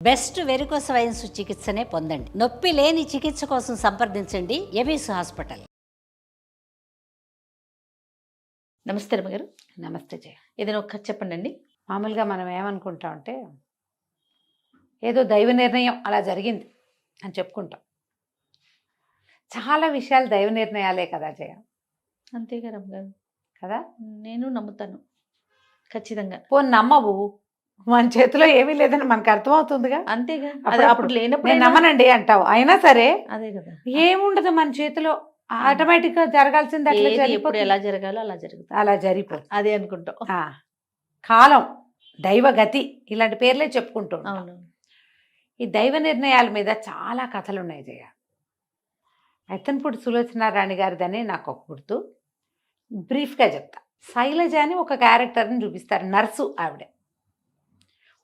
Best varicose veins చికిత్సనే పొందండి. నొప్పి లేని చికిత్స కోసం సంప్రదించండి ఎబిస్ హాస్పిటల్. నమస్తే రమ్మగారు. నమస్తే జయ. ఏదైనా ఒక కథ చెప్పండి. మామూలుగా మనం ఏమనుకుంటామంటే ఏదో దైవ నిర్ణయం అలా జరిగింది అని చెప్పుకుంటాం. చాలా విషయాలు దైవ నిర్ణయాలే కదా జయ. అంతేగా రమ్మగారు కదా, నేను నమ్ముతాను ఖచ్చితంగా. పోనీ నమ్మవు, మన చేతిలో ఏమీ లేదని మనకు అర్థమవుతుందిగా. అంతేగా, అప్పుడు లేనప్పుడు నేను నమ్మనండి అంటావు, అయినా సరే అదే కదా, ఏముండదు మన చేతిలో, ఆటోమేటిక్గా జరగాల్సింది అట్లా ఇప్పుడు ఎలా జరగాలో అలా జరుగుతుంది, అలా జరిగిపోతుంది. అదే అనుకుంటాం. కాలం, దైవగతి ఇలాంటి పేర్లే చెప్పుకుంటూ ఉంటాం. అవును. ఈ దైవ నిర్ణయాల మీద చాలా కథలు ఉన్నాయి జయ. ఎత్తన్పూడి సులోచనారాణి గారిదని నాకు ఒక గుర్తు, బ్రీఫ్గా చెప్తా. శైలజ అని ఒక క్యారెక్టర్ని చూపిస్తారు, నర్సు ఆవిడ.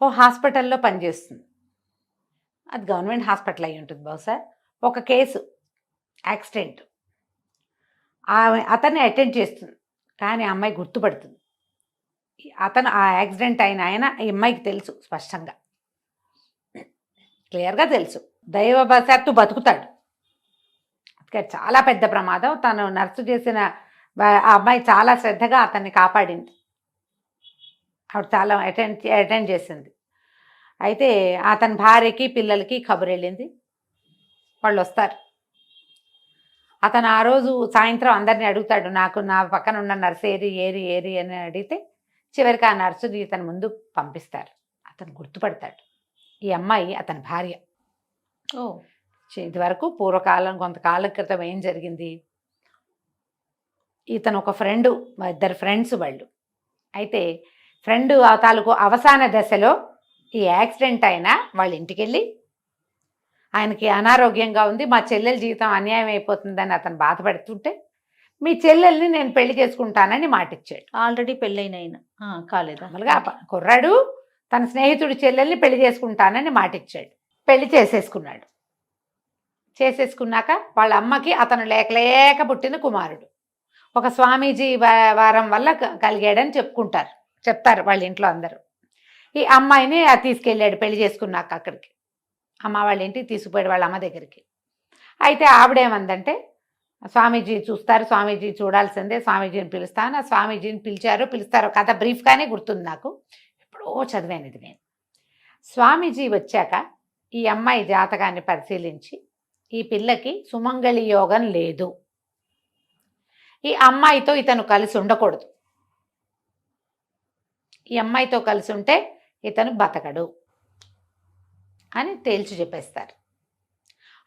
ఓ హాస్పిటల్లో పనిచేస్తుంది, అది గవర్నమెంట్ హాస్పిటల్ అయి ఉంటుంది బహుశా. ఒక కేసు యాక్సిడెంట్, అతన్ని అటెండ్ చేస్తుంది, కానీ ఆ అమ్మాయి గుర్తుపడుతుంది. అతను ఆ యాక్సిడెంట్ అయిన ఆయన ఈ అమ్మాయికి తెలుసు, స్పష్టంగా క్లియర్గా తెలుసు. దైవవశాత్తు బతుకుతాడు. చాలా పెద్ద ప్రమాదం. తను నర్సు చేసిన ఆ అమ్మాయి చాలా శ్రద్ధగా అతన్ని కాపాడింది. ఆవిడ చాలా అటెండ్ చేసింది. అయితే అతని భార్యకి పిల్లలకి కబురు వెళ్ళింది, వాళ్ళు వస్తారు. అతను ఆ రోజు సాయంత్రం అందరినీ అడుగుతాడు, నా పక్కన ఉన్న నర్సు ఏరి అని అడిగితే చివరికి ఆ నర్సుని ఇతని ముందు పంపిస్తారు. అతను గుర్తుపడతాడు, ఈ అమ్మాయి అతని భార్య. ఇది వరకు పూర్వకాలం, కొంతకాలం క్రితం ఏం జరిగింది, ఇతను ఒక ఫ్రెండు, ఇద్దరు ఫ్రెండ్స్ వాళ్ళు. అయితే ఫ్రెండ్ తాలూకు అవసాన దశలో ఈ యాక్సిడెంట్ అయినా వాళ్ళ ఇంటికి వెళ్ళి, ఆయనకి అనారోగ్యంగా ఉంది, మా చెల్లెల జీవితం అన్యాయం అయిపోతుందని అతను బాధపడుతుంటే, మీ చెల్లెల్ని నేను పెళ్లి చేసుకుంటానని మాటిచ్చాడు. ఆల్రెడీ పెళ్ళైన ఆయన కాలేదు. మామూలుగా కుర్రాడు తన స్నేహితుడి చెల్లెల్ని పెళ్లి చేసుకుంటానని మాటిచ్చాడు. పెళ్లి చేసేసుకున్నాడు. చేసేసుకున్నాక వాళ్ళ అమ్మకి అతను లేక పుట్టిన కుమారుడు. ఒక స్వామీజీ వారం వల్ల కలిగాడని చెప్తారు వాళ్ళ ఇంట్లో అందరూ. ఈ అమ్మాయిని తీసుకెళ్ళాడు పెళ్లి చేసుకున్నాక అక్కడికి, అమ్మ వాళ్ళ ఇంటికి తీసుకుపోయాడు, వాళ్ళ అమ్మ దగ్గరికి. అయితే ఆవిడేమందంటే, స్వామీజీ చూస్తారు, స్వామీజీ చూడాల్సిందే, స్వామీజీని పిలుస్తాను. ఆ స్వామీజీని పిలుస్తారో కథ బ్రీఫ్గానే గుర్తుంది నాకు, ఎప్పుడో చదివాను ఇది నేను. స్వామీజీ వచ్చాక ఈ అమ్మాయి జాతకాన్ని పరిశీలించి, ఈ పిల్లకి సుమంగళి యోగం లేదు, ఈ అమ్మాయితో ఇతను కలిసి ఉండకూడదు, ఈ అమ్మాయితో కలిసి ఉంటే ఇతను బతకడు అని తేల్చి చెప్పేస్తారు.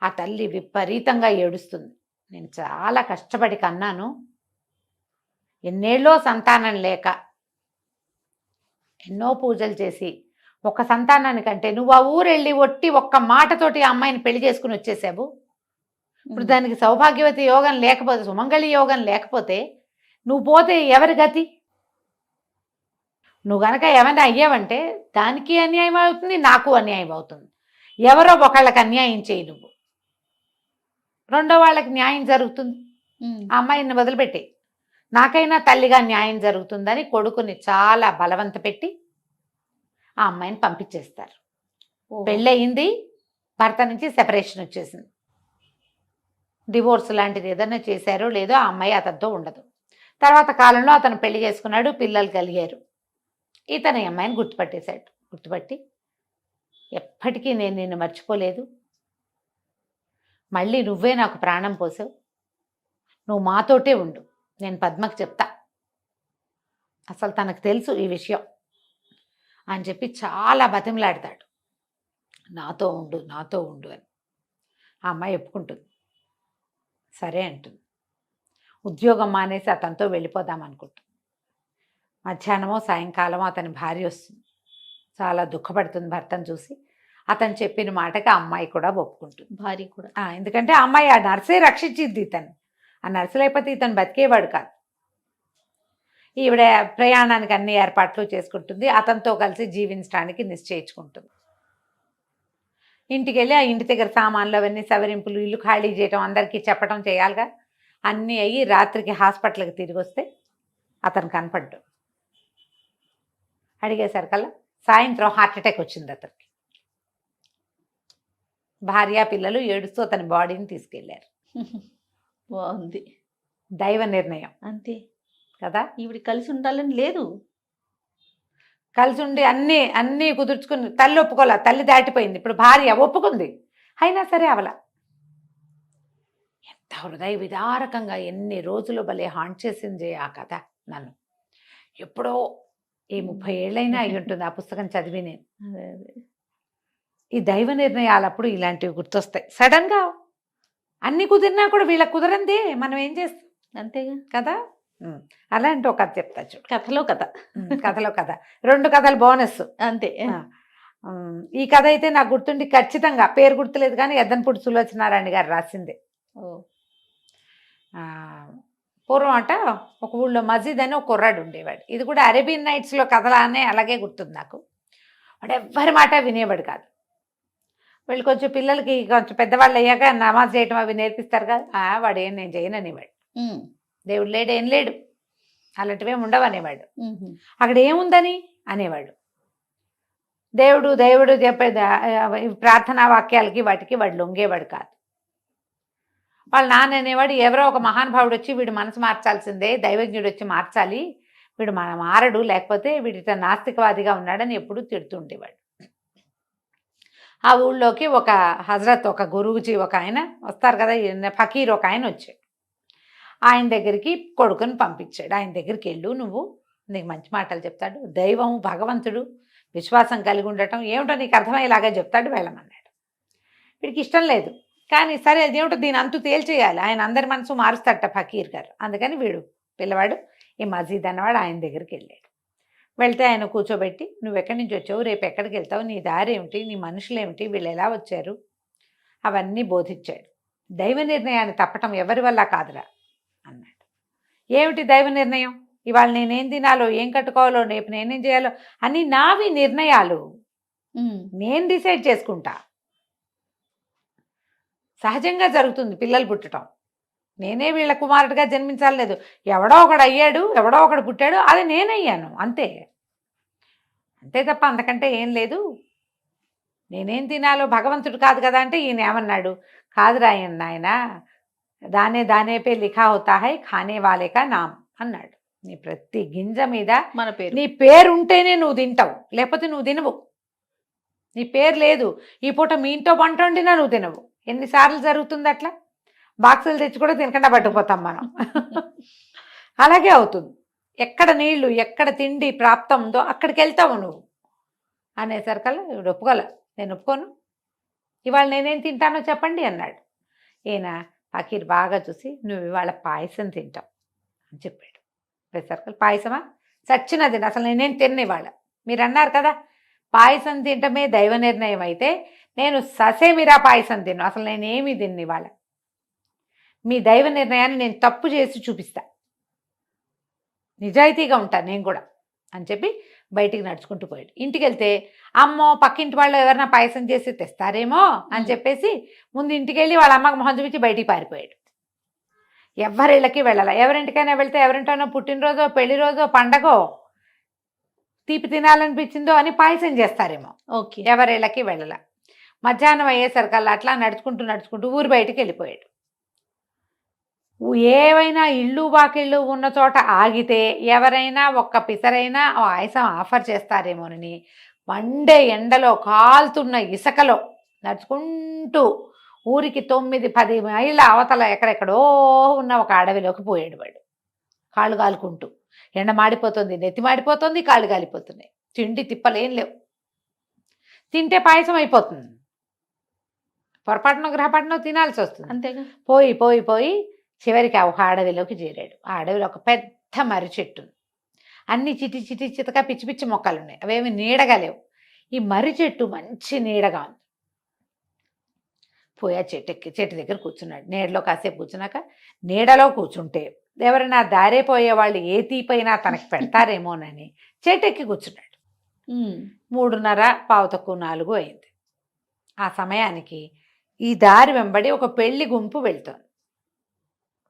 ఆ తల్లి విపరీతంగా ఏడుస్తుంది. నేను చాలా కష్టపడి కన్నాను, ఎన్నేళ్ళో సంతానం లేక ఎన్నో పూజలు చేసి ఒక సంతానానికంటే నువ్వు ఆ ఊరెళ్ళి ఒట్టి ఒక్క మాటతోటి ఆ అమ్మాయిని పెళ్లి చేసుకుని వచ్చేసావు. ఇప్పుడు దానికి సౌభాగ్యవతి యోగం లేకపోతే, సుమంగళి యోగం లేకపోతే నువ్వు పోతే ఎవరి గతి? నువ్వు గనక ఏమైనా అయ్యావంటే దానికి అన్యాయం అవుతుంది, నాకు అన్యాయం అవుతుంది. ఎవరో ఒకళ్ళకి అన్యాయం చేయి నువ్వు, రెండో వాళ్ళకి న్యాయం జరుగుతుంది. ఆ అమ్మాయిని వదిలిపెట్టి నాకైనా తల్లిగా న్యాయం జరుగుతుందని కొడుకుని చాలా బలవంత పెట్టి ఆ అమ్మాయిని పంపించేస్తారు. పెళ్ళయింది, భర్త నుంచి సెపరేషన్ వచ్చేసింది, డివోర్స్ లాంటిది ఏదైనా చేశారో లేదో ఆ అమ్మాయి అతనితో ఉండదు. తర్వాత కాలంలో అతను పెళ్లి చేసుకున్నాడు, పిల్లలు కలిగారు. ఇతను ఈ అమ్మాయిని గుర్తుపట్టేశాడు. గుర్తుపట్టి, ఎప్పటికీ నేను నిన్ను మర్చిపోలేదు, మళ్ళీ నువ్వే నాకు ప్రాణం పోసావు, నువ్వు మాతోటే ఉండు, నేను పద్మకి చెప్తా, అసలు తనకు తెలుసు ఈ విషయం అని చెప్పి చాలా బతిమలాడతాడు, నాతో ఉండు అని. ఆ అమ్మాయి ఒప్పుకుంటుంది, సరే అంటుంది. ఉద్యోగం మానేసి అతనితో వెళ్ళిపోదాం అనుకుంటుంది. మధ్యాహ్నమో సాయంకాలమో అతని భార్య వస్తుంది, చాలా దుఃఖపడుతుంది భర్తను చూసి. అతను చెప్పిన మాటకి ఆ అమ్మాయి కూడా ఒప్పుకుంటుంది, భార్య కూడా. ఎందుకంటే ఆ అమ్మాయి ఆ నర్సే రక్షించింది ఇతను, ఆ నర్సు లేకపోతే ఇతను బతికేవాడు కాదు. ఈవిడ ప్రయాణానికి అన్ని ఏర్పాట్లు చేసుకుంటుంది, అతనితో కలిసి జీవించడానికి నిశ్చయించుకుంటుంది. ఇంటికి వెళ్ళి ఆ ఇంటి దగ్గర సామాన్లు అవన్నీ సవరింపులు, ఇల్లు ఖాళీ చేయటం, అందరికీ చెప్పడం చేయాలిగా. అన్నీ అయ్యి రాత్రికి హాస్పిటల్కి తిరిగి వస్తే అతను కనపడ్డు. అడిగేసరికల్లా సాయంత్రం హార్ట్ అటాక్ వచ్చింది అతనికి. భార్య పిల్లలు ఏడుస్తూ అతని బాడీని తీసుకెళ్లారు. బాగుంది. దైవ నిర్ణయం అంతే కదా. ఈవిడ కలిసి ఉండాలని లేదు. కలిసి ఉండి అన్నీ అన్నీ కుదుర్చుకుని తల్లి ఒప్పుకోలే, తల్లి దాటిపోయింది. ఇప్పుడు భార్య ఒప్పుకుంది, అయినా సరే అవల. ఎంత హృదయ విదారకంగా ఎన్ని రోజులు భలే హాంట్ చేసింది ఆ కథ నన్ను. ఎప్పుడో ఈ 30 ఏళ్ళైనా అయి ఉంటుంది ఆ పుస్తకం చదివి నేను. అదే అదే ఈ దైవ నిర్ణయాలప్పుడు ఇలాంటివి గుర్తొస్తాయి సడన్గా. అన్ని కుదిరినా కూడా వీళ్ళకి కుదరంది మనం ఏం చేస్తాం అంతేగా. కదా. అలాంటి ఒక కథ చెప్తా చూడు. కథలో కథ. కథలో కథ 2 కథలు బోనస్. అంతే. ఈ కథ అయితే నాకు గుర్తుండి ఖచ్చితంగా, పేరు గుర్తులేదు కానీ ఎద్దనపూడి సులోచనారాయణ గారు రాసిందే. ఓ పూర్వం అంట ఒక ఊళ్ళో మజీద్ అని ఒక కుర్రాడు ఉండేవాడు. ఇది కూడా అరేబియన్ నైట్స్లో కథలానే అలాగే గుర్తుంది నాకు. వాడు ఎవ్వరి మాట వినేవాడు కాదు. వీళ్ళు కొంచెం పిల్లలకి కొంచెం పెద్దవాళ్ళు అయ్యాక నమాజ్ చేయటం అవి నేర్పిస్తారు కదా, వాడు ఏం నేను చేయను అనేవాడు. దేవుడు లేడు, ఏం లేడు, అలాంటివేం ఉండవు అనేవాడు. అక్కడ ఏముందని అనేవాడు. దేవుడు దేవుడు చెప్పేది ప్రార్థనా వాక్యాలకి వాటికి వాడు లొంగేవాడు కాదు. వాళ్ళ నాన్న అనేవాడు, ఎవరో ఒక మహానుభావుడు వచ్చి వీడు మనసు మార్చాల్సిందే, దైవజ్ఞుడు వచ్చి మార్చాలి, వీడు మారడు, లేకపోతే వీడి నాస్తికవాదిగా ఉన్నాడని ఎప్పుడూ తిడుతుండేవాడు. ఆ ఊళ్ళోకి ఒక హజరత్, ఒక గురువుజీ, ఒక ఆయన వస్తారు కదా, ఫకీర్ ఒక ఆయన వచ్చాడు. ఆయన దగ్గరికి కొడుకుని పంపించాడు. ఆయన దగ్గరికి వెళ్ళు, నువ్వు నీకు మంచి మాటలు చెప్తాడు, దైవం భగవంతుడు విశ్వాసం కలిగి ఉండటం ఏమిటో నీకు అర్థమయ్యేలాగా చెప్తాడు, వెళ్ళమన్నాడు. వీడికి ఇష్టం లేదు కానీ సరే అదేమిటో దీని అంతు తేల్చేయాలి, ఆయన అందరి మనసు మారుస్తాడట ఫకీర్ గారు. అందుకని వీడు పిల్లవాడు ఈ మజీద్ అన్నవాడు ఆయన దగ్గరికి వెళ్ళాడు. వెళ్తే ఆయన కూర్చోబెట్టి, నువ్వు ఎక్కడి నుంచి వచ్చావు, రేపు ఎక్కడికి వెళ్తావు, నీ దారి ఏమిటి, నీ మనుషులు ఏమిటి, వీళ్ళు ఎలా వచ్చారు, అవన్నీ బోధించాడు. దైవ నిర్ణయాన్ని తప్పటం ఎవరి వల్ల కాదురా అన్నాడు. ఏమిటి దైవ నిర్ణయం? ఇవాళ నేనేం తినాలో, ఏం కట్టుకోవాలో, రేపు నేనేం చేయాలో అని నావి నిర్ణయాలు నేను డిసైడ్ చేసుకుంటా. సహజంగా జరుగుతుంది పిల్లలు పుట్టడం. నేనే వీళ్ళ కుమారుడిగా జన్మించాలి లేదు, ఎవడో ఒకడు అయ్యాడు, ఎవడో ఒకడు పుట్టాడు, అది నేనయ్యాను అంతే. అంతే తప్ప అంతకంటే ఏం లేదు. నేనేం తినాలో భగవంతుడు కాదు కదా అంటే ఈయన ఏమన్నాడు, కాదురా నాయన, దానే దానే పే లిఖా హోతా హై ఖానే వాలే కా నామ్ అన్నాడు. నీ ప్రతి గింజ మీద మన పేరు, నీ పేరు ఉంటేనే నువ్వు తింటావు, లేకపోతే నువ్వు తినవు. నీ పేరు లేదు, ఈ పూట మీ ఇంట్లో వంట వండినా నువ్వు తినవు. ఎన్నిసార్లు జరుగుతుంది అట్లా? బాక్సులు తెచ్చి కూడా తినకుండా పట్టుకుపోతాం మనం. అలాగే అవుతుంది. ఎక్కడ నీళ్లు, ఎక్కడ తిండి ప్రాప్తం ఉందో అక్కడికి వెళ్తావు నువ్వు అనేసరికల్లా ఇవి ఒప్పుకోల, నేను ఒప్పుకోను, ఇవాళ నేనేం తింటానో చెప్పండి అన్నాడు. ఈయన ఫకీర్ బాగా చూసి, నువ్వు ఇవాళ పాయసం తింటావు అని చెప్పాడు. సర్కల్ పాయసమా, చచ్చినది అసలు నేనేం తిన్న ఇవాళ. మీరు అన్నారు కదా పాయసం తింటమే దైవ నిర్ణయం అయితే, నేను ససేమిరా పాయసం తిన్ను, అసలు నేనేమి తిన్ను ఇవాళ. మీ దైవ నిర్ణయాన్ని నేను తప్పు చేసి చూపిస్తా, నిజాయితీగా ఉంటాను నేను కూడా అని చెప్పి బయటికి నడుచుకుంటూ పోయాడు. ఇంటికి వెళ్తే అమ్మో పక్కింటి వాళ్ళు ఎవరైనా పాయసం చేసి తెస్తారేమో అని చెప్పేసి ముందు ఇంటికి వెళ్ళి వాళ్ళ అమ్మకి మొహం చూపించి బయటికి పారిపోయాడు. ఎవరిళ్ళకి వెళ్ళాల. ఎవరింటికైనా వెళ్తే ఎవరింటైనా పుట్టినరోజో, పెళ్లి రోజో, పండగో, తీపి తినాలనిపించిందో అని పాయసం చేస్తారేమో. ఓకే. ఎవరిళ్ళకి వెళ్ళాల. మధ్యాహ్నం అయ్యేసరికల్లా అట్లా నడుచుకుంటూ నడుచుకుంటూ ఊరు బయటికి వెళ్ళిపోయాడు. ఏవైనా ఇళ్ళు వాకిళ్ళు ఉన్న చోట ఆగితే ఎవరైనా ఒక్క పిసరైనా పాయసం ఆఫర్ చేస్తారేమోనని మండే ఎండలో కాలుతున్న ఇసుకలో నడుచుకుంటూ ఊరికి 9-10 మైళ్ళ అవతల ఎక్కడెక్కడో ఉన్న ఒక అడవిలోకి పోయాడు వాడు. కాళ్ళు కాలుకుంటూ, ఎండ మాడిపోతుంది, నెత్తి మాడిపోతుంది, కాళ్ళు కాలిపోతున్నాయి, తిండి తిప్పలేం లేవు. తింటే పాయసం అయిపోతుంది, పొరపాటున గ్రహపాటున తినాల్సి వస్తుంది. అంతేగా. పోయి పోయి పోయి చివరికి ఒక అడవిలోకి చేరాడు. ఆ అడవిలో ఒక పెద్ద మర్రి చెట్టు, అన్ని చిటి చిటి చితక పిచ్చి పిచ్చి మొక్కలు ఉన్నాయి, అవేమి నీడగా లేవు. ఈ మర్రి చెట్టు మంచి నీడగా ఉంది. పోయి ఆ చెట్టు దగ్గర కూర్చున్నాడు. నీడలో కాసేపు కూర్చున్నాక, నీడలో కూర్చుంటే ఎవరైనా దారే పోయే వాళ్ళు ఏ తీపైనా తనకి పెడతారేమోనని చెట్టెక్కి కూర్చున్నాడు. 3:30 అయింది. ఆ సమయానికి ఈ దారి వెంబడి ఒక పెళ్లి గుంపు వెళ్తోంది.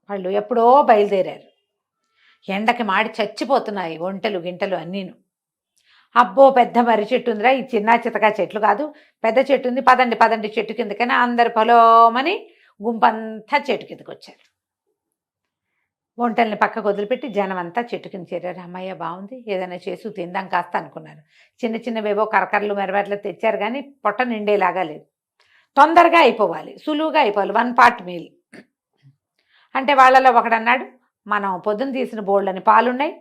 వాళ్ళు ఎప్పుడో బయలుదేరారు. ఎండకి మాడి చచ్చిపోతున్నాయి ఒంటెలు గింటలు అన్నీను. అబ్బో పెద్ద మర్రి చెట్టు ఉందిరా, ఈ చిన్న చితకా చెట్లు కాదు, పెద్ద చెట్టు ఉంది, పదండి పదండి చెట్టు కిందకని అందరు పొలోమని గుంపంతా చెట్టు కిందకి వచ్చారు. వంటల్ని పక్కకు వదిలిపెట్టి జనం అంతా చెట్టు కింద చేరారు. అమ్మయ్య బాగుంది, ఏదైనా చేసి తిందాం కాస్త అనుకున్నారు. చిన్న చిన్నవేవో కరకరలు మెరవట్లు తెచ్చారు కానీ పొట్ట నిండేలాగా లేదు. తొందరగా అయిపోవాలి, సులువుగా అయిపోవాలి, 1 పార్ట్ మీల్. అంటే వాళ్ళలో ఒకడన్నాడు, మనం పొద్దున్న తీసిన బోళ్ళని పాలున్నాయి,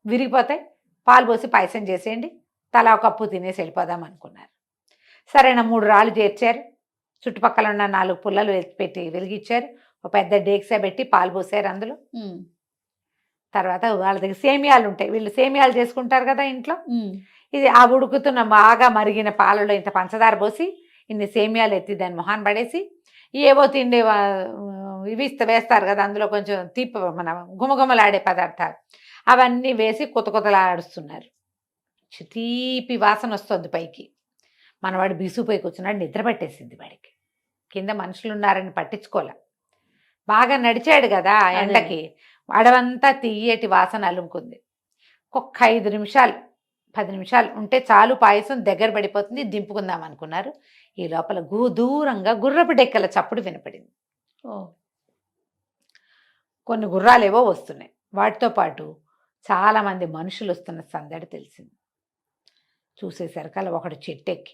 విరిగిపోతాయి, పాలు పోసి పాయసం చేసేయండి, తలా ఒక కప్పు తినేసి వెళ్ళిపోదాం అనుకున్నారు. సరైన 3 రాళ్ళు చేర్చారు, చుట్టుపక్కల ఉన్న 4 పుల్లలు పెట్టి వెలిగించారు, ఒక పెద్ద డేక్సా పెట్టి పాలు పోసారు అందులో. తర్వాత వాళ్ళ దగ్గర సేమియాలు ఉంటాయి, వీళ్ళు సేమియాలు చేసుకుంటారు కదా ఇంట్లో. ఇది ఆ ఉడుకుతున్న బాగా మరిగిన పాలలో ఇంత పంచదార పోసి ఇన్ని సేమియాలు ఎత్తి దాన్ని మొహాన్ పడేసి ఏవో తిండి ఇవి వేస్తారు కదా అందులో కొంచెం తీపి మన గుమగుమలాడే పదార్థాలు అవన్నీ వేసి కొత్తలాడుస్తున్నారు. తీపి వాసన వస్తుంది పైకి. మనవాడు బిసుపోయి కూర్చున్నాడు, నిద్ర పట్టేసింది వాడికి. కింద మనుషులు ఉన్నారని పట్టించుకోలే, బాగా నడిచాడు కదా ఎండకి, అడవంతా తీయటి వాసన అలుముకుంది. ఒక్క 5 నిమిషాలు 10 నిమిషాలు ఉంటే చాలు, పాయసం దగ్గర పడిపోతుంది, దింపుకుందాం అనుకున్నారు. ఈ లోపల దూరంగా గుర్రపు డెక్కల చప్పుడు వినపడింది. కొన్ని గుర్రాలేవో వస్తున్నాయి, వాటితో పాటు చాలామంది మనుషులు వస్తున్న సందడి తెలిసింది. చూసేసరికల్లా ఒకడు చెట్టెక్కి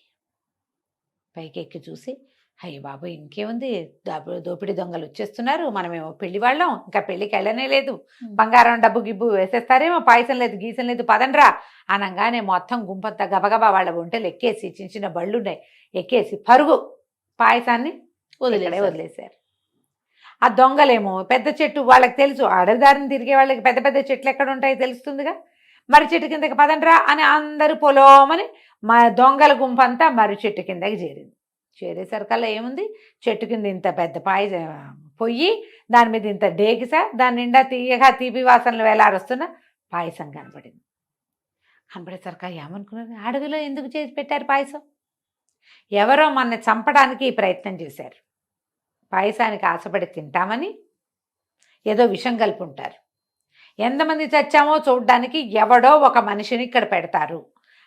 పైకెక్కి చూసి, అయ్య బాబు ఇంకేముంది, దోపిడీ దొంగలు వచ్చేస్తున్నారు, మనమేమో పెళ్లి వాళ్ళం, ఇంకా పెళ్ళికి వెళ్ళనే లేదు, బంగారం డబ్బు గిబ్బు వేసేస్తారేమో, పాయసం లేదు గీసం లేదు, పదండ్రా అనగానే మొత్తం గుంపంతా గబగబా వాళ్ళ ఒంటలు ఎక్కేసి, చిన్న చిన్న బళ్ళున్నాయి ఎక్కేసి పరుగు పాయసాన్ని వదిలేశారు. ఆ దొంగలేమో పెద్ద చెట్టు వాళ్ళకి తెలుసు, అడవిదారిని తిరిగే వాళ్ళకి పెద్ద పెద్ద చెట్లు ఎక్కడ ఉంటాయో తెలుస్తుందిగా, మర్రి చెట్టు కిందకి పదండ్రా అని అందరూ పొలోమని మా దొంగల గుంపంతా మర్రి చెట్టు కిందకి చేరింది. చేరేసరికల్లా ఏముంది, చెట్టు కింద ఇంత పెద్ద పొయ్యి, దాని మీద ఇంత డేగిస, దాని నిండా తీయగా తీపి వాసనలు వేలాడొస్తున్న పాయసం కనపడింది. కనపడేసరికి ఏమనుకున్నారు, అడవిలో ఎందుకు చేసి పెట్టారు పాయసం? ఎవరో మన చంపడానికి ఈ ప్రయత్నం చేశారు. పాయసానికి ఆశపడి తింటామని ఏదో విషం కలిపి ఉంటారు. ఎంతమంది చచ్చామో చూడ్డానికి ఎవడో ఒక మనిషిని ఇక్కడ పెడతారు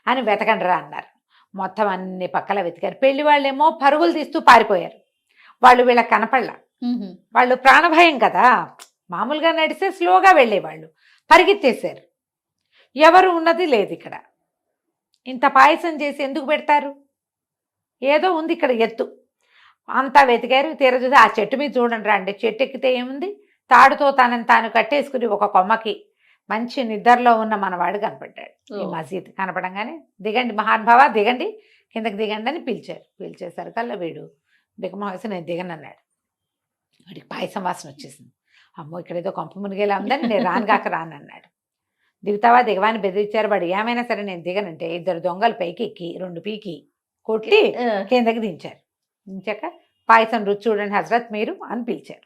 అని వెతకండిరా అన్నారు. మొత్తం అన్ని పక్కల వెతికారు. పెళ్లి వాళ్ళేమో పరుగులు తీస్తూ పారిపోయారు. వాళ్ళు వీళ్ళకి కనపడలా, వాళ్ళు ప్రాణభయం కదా, మామూలుగా నడిస్తే స్లోగా వెళ్ళేవాళ్ళు, పరిగెత్తేశారు. ఎవరు ఉన్నది లేదు ఇక్కడ. ఇంత పాయసం చేసి ఎందుకు పెడతారు? ఏదో ఉంది ఇక్కడ ఎత్తు. అంతా వెతికారు. తీర చూసి ఆ చెట్టు మీద చూడండి రా అంటే, చెట్టు ఎక్కితే ఏముంది, తాడుతో తనని తాను కట్టేసుకుని ఒక కొమ్మకి మంచి నిద్రలో ఉన్న మనవాడు కనపడ్డాడు. ఈ మసీద్ కనపడంగానే, దిగండి మహానుభావ దిగండి, కిందకి దిగండి అని పిలిచారు. పిలిచేసరికల్లా వీడు బికమహసి నేను దిగనన్నాడు. వాడికి పాయసం వాసన వచ్చేసింది. అమ్మో ఇక్కడ ఏదో కొంప మునిగేలా ఉందని నేను రానుగాక రానన్నాడు. దిగుతావా దిగవా అని బెదిరించారు. వాడు ఏమైనా సరే నేను దిగనంటే 2 దొంగలు పైకి ఎక్కి 2 పీకి కొట్టి కిందకి దించారు. దించాక పాయసం రుచి చూడండి హజరత్ మీరు అని పిలిచారు.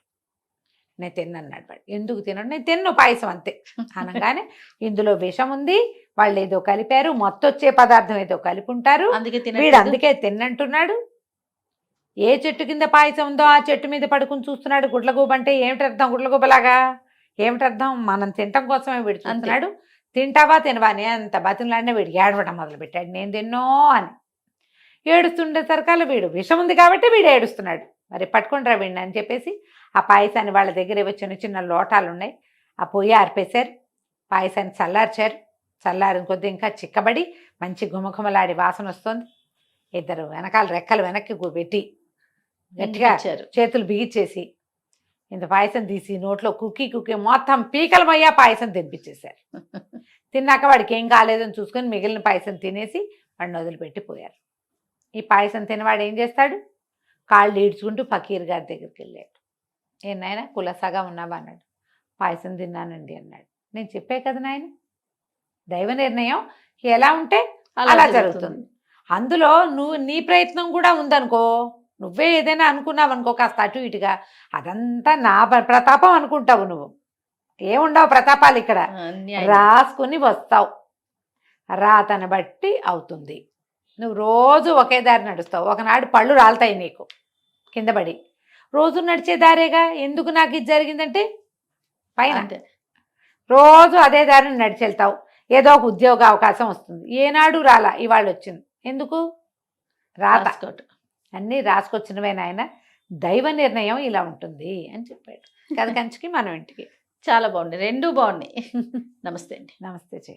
నేను తిన్నన్నాడు వాడు. ఎందుకు తినడు? నేను తిన్ను పాయసం అంతే అనగానే, ఇందులో విషం ఉంది, వాళ్ళు ఏదో కలిపారు, మొత్తొచ్చే పదార్థం ఏదో కలిపి ఉంటారు, వీడు అందుకే తిన్నంటున్నాడు. ఏ చెట్టు కింద పాయసం ఉందో ఆ చెట్టు మీద పడుకుని చూస్తున్నాడు. గుడ్లగూబ అంటే ఏమిటి అర్థం? గుడ్లగూబలాగా ఏమిటి అర్థం? మనం తినటం కోసమే వీడు చూస్తున్నాడు. తింటావా తినవా అని అంత బతిమలాడినా వీడు ఏడవడం మొదలుపెట్టాడు. నేను తిన్నో అని ఏడుస్తుండేసరికాల వీడు విషం ఉంది కాబట్టి వీడు ఏడుస్తున్నాడు. మరి పట్టుకుంటారా వీడిని అని చెప్పేసి ఆ పాయసాన్ని వాళ్ళ దగ్గర ఏవో చిన్న చిన్న లోటాలు ఉన్నాయి, ఆ పొయ్యి ఆర్పేశారు. పాయసాన్ని చల్లార్చారు. చల్లారిన కొద్దీ ఇంకా చిక్కబడి మంచి గుమగుమలాడి వాసన వస్తుంది. 2 వెనకాల రెక్కలు వెనక్కి పెట్టి గట్టిగా చేతులు బిగిచ్చేసి ఇంత పాయసం తీసి నోట్లో కుక్కి మొత్తం పీకలమయ్యా పాయసం తినిపించేశారు. తిన్నాక వాడికి ఏం కాలేదని చూసుకొని మిగిలిన పాయసం తినేసి వాడిని వదిలిపెట్టిపోయారు. ఈ పాయసం తినవాడు ఏం చేస్తాడు? కాళ్ళు ఈడ్చుకుంటూ ఫకీర్ గారి దగ్గరికి వెళ్ళాడు. ఏ నాయన కులసాగా ఉన్నావా అన్నాడు. పాయసం తిన్నానండి అన్నాడు. నేను చెప్పే కదా నాయన, దైవ నిర్ణయం ఎలా ఉంటే అలా జరుగుతుంది. అందులో నీ ప్రయత్నం కూడా ఉందనుకో, నువ్వే ఏదైనా అనుకున్నావు అనుకో కాస్త అటు ఇటుగా, అదంతా నా ప్రతాపం అనుకుంటావు. నువ్వు ఏముండవు ప్రతాపాలు ఇక్కడ, రాసుకుని వస్తావు, రాతను బట్టి అవుతుంది. నువ్వు రోజు ఒకే దారి నడుస్తావు, ఒకనాడు పళ్ళు రాలుతాయి నీకు కింద పడి. రోజు నడిచే దారేగా, ఎందుకు నాకు ఇది జరిగిందంటే పైన రోజు అదే దారిని నడిచెళ్తావు. ఏదో ఒక ఉద్యోగ అవకాశం వస్తుంది. ఏనాడు రాలా, ఇవాళ వచ్చింది. ఎందుకు? రాత. రాసుకోవటం. అన్నీ రాసుకొచ్చినవే నాయన, దైవ నిర్ణయం ఇలా ఉంటుంది అని చెప్పాడు. కథ కంచికి మనం ఇంటికి. చాలా బాగుంది, రెండూ బాగున్నాయి. నమస్తే అండి. నమస్తే జయ.